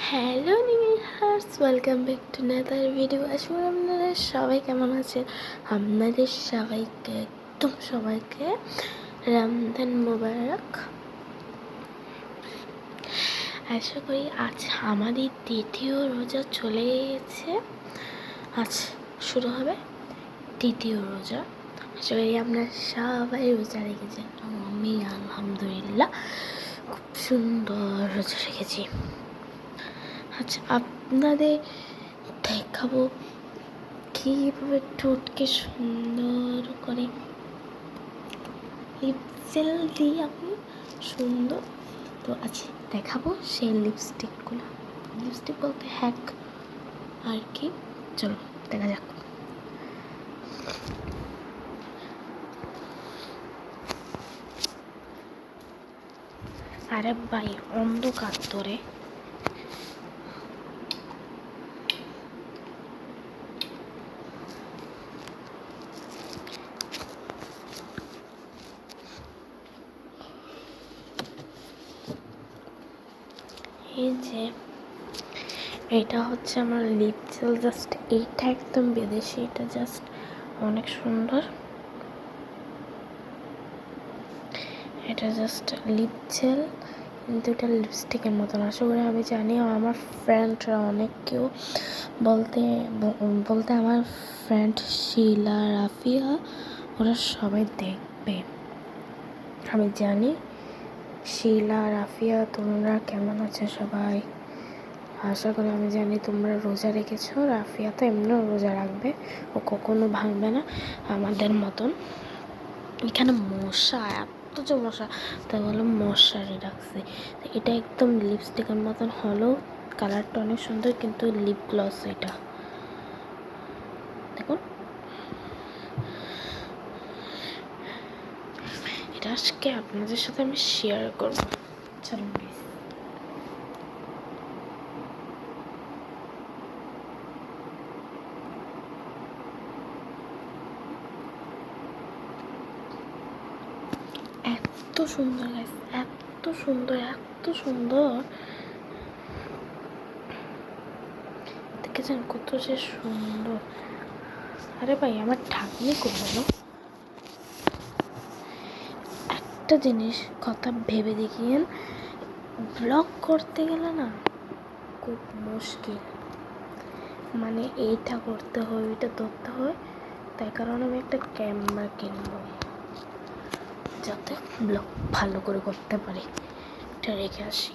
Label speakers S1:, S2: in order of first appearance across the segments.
S1: Hello নিমিহার্স, welcome back to another video. আসলে আপনারা সবাই কেমন আছেন? আপনাদের সবাইকে সবাইকে রমজান মোবারক। আশা করি আজ আমাদের দ্বিতীয় রোজা চলে গেছে। আজ শুরু হবে দ্বিতীয় রোজা। আশা করি আপনারা সবাই রোজা রেখেছেন। আমি আলহামদুলিল্লাহ খুব সুন্দর রোজা রেখেছি। আচ্ছা, আপনাদের দেখাবো কীভাবে ঠোঁটকে সুন্দর করে লিপস্টিক দিয়ে আমি সুন্দর তো আচ্ছা দেখাবো সেই লিপস্টিকগুলো। লিপস্টিক বলতে হ্যাক আর কি, চলো দেখা যাক। আরে ভাই, অন্ধকার ধরে এই যে এটা হচ্ছে আমার লিপ জেল। জাস্ট এইটা একদম বিদেশি, এটা জাস্ট অনেক সুন্দর। এটা জাস্ট লিপ জেল, কিন্তু এটা লিপস্টিকের মতন। আশা করি আমি জানি আমার ফ্রেন্ডরা অনেক কেউ বলতে আমার ফ্রেন্ড শিলা, রাফিয়া, ওরা সবাই দেখবে। আমি জানি শিলা, রাফিয়া, তোমরা কেমন আছো সবাই। আশা করি আমি জানি তোমরা রোজা রেখেছো। রাফিয়া তো এমনিও রোজা রাখবে, ও কখনো ভাঙবে না আমাদের মতন। এখানে মশা, এত যে মশা, তাই বলে মশারি রাখছে। এটা একদম লিপস্টিকের মতন হলো, কালারটা অনেক সুন্দর, কিন্তু লিপ গ্লস এটা দেখুন। এটা আজকে আপনাদের সাথে আমি শেয়ার করব। চলুন গাইস, এত সুন্দর গাইস, এত সুন্দর, এত সুন্দর। দেখেছেন কত যে সুন্দর। আরে ভাই, আমার ঢাকনি করবো না। একটা জিনিস কথা ভেবে দেখিয়েন, ব্লগ করতে গেলে না খুব মুশকিল। মানে এইটা করতে হয়, ওইটা ধরতে হয়। তাই কারণে আমি একটা ক্যামেরা কিনবো, যাতে ব্লগ ভালো করে করতে পারি। এটা রেখে আসি।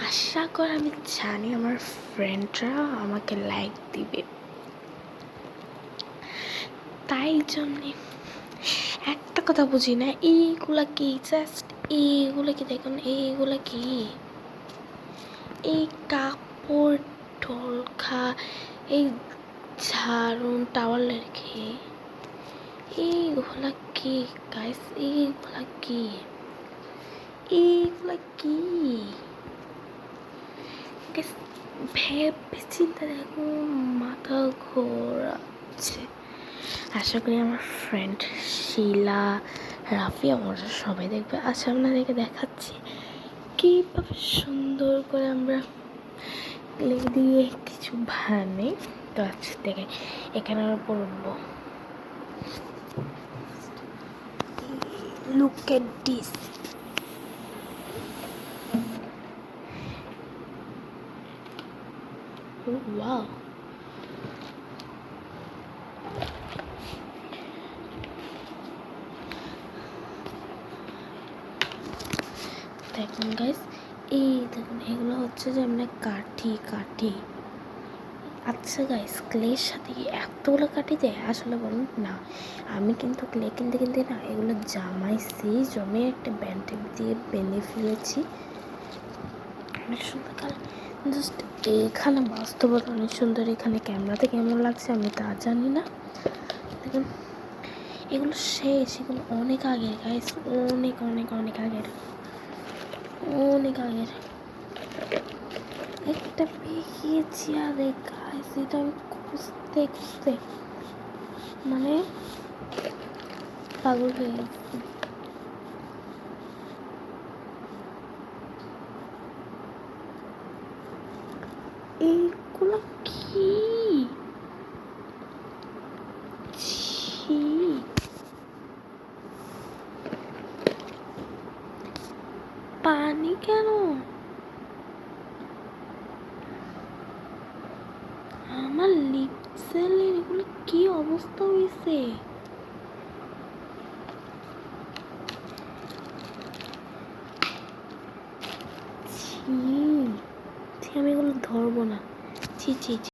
S1: আশা করি, আমি জানি আমার ফ্রেন্ডরা আমাকে লাইক দিবে, তাই জন্যে একটা কথা বুঝি না, এইগুলা কি, জাস্ট এইগুলো কি দেখুন, এইগুলা কি, এই কাপড় ঢোলখা, এই ঝাড়ুন টাওয়ালের কি, এইগুলা কি গাইস, এইগুলা কি, এইগুলা কি ভেবে চিন্তা দেখো, মাথা ঘোরাচ্ছে। আশা করি আমার ফ্রেন্ড শিলা, রাফিয়া, ওরা সবাই দেখবে। আচ্ছা, আপনাদেরকে দেখাচ্ছি কীভাবে সুন্দর করে আমরা ক্লে দিয়ে কিছু বানাই। তো আচ্ছা দেখে, এখানে আমরা পড়বো, লুক এট দিস। ওয়াও, দেখুন গাইস, এই দেখুন, এগুলো হচ্ছে যে আমরা কাঠি। আচ্ছা গাইস, ক্লের সাথে এতগুলো কাঠি দেয় আসলে বলুন না। আমি কিন্তু ক্লে কিনতে না এগুলো জমে একটা ব্যান্ডেড দিয়ে বেঁধে ফেলেছি। অনেক সুন্দর কালার, জাস্ট এখানে বাস্তবতা অনেক সুন্দর। এখানে ক্যামেরাতে কেমন লাগছে আমি তা জানি না। দেখুন, এগুলো শেষ, এগুলো অনেক আগের গাইস, অনেক অনেক অনেক আগের, অনেক আগের। একটা পেয়েছি, আরে গাইস, এটা আমি খুঁজতে মানে পাগল হয়ে গেছে। এইগুলো কি? ছি, পানি কেন? আমার লিপসেলের এগুলো কি অবস্থা হয়েছে? ছি, আমি এগুলো ধরবো না। ছি ছি ছি।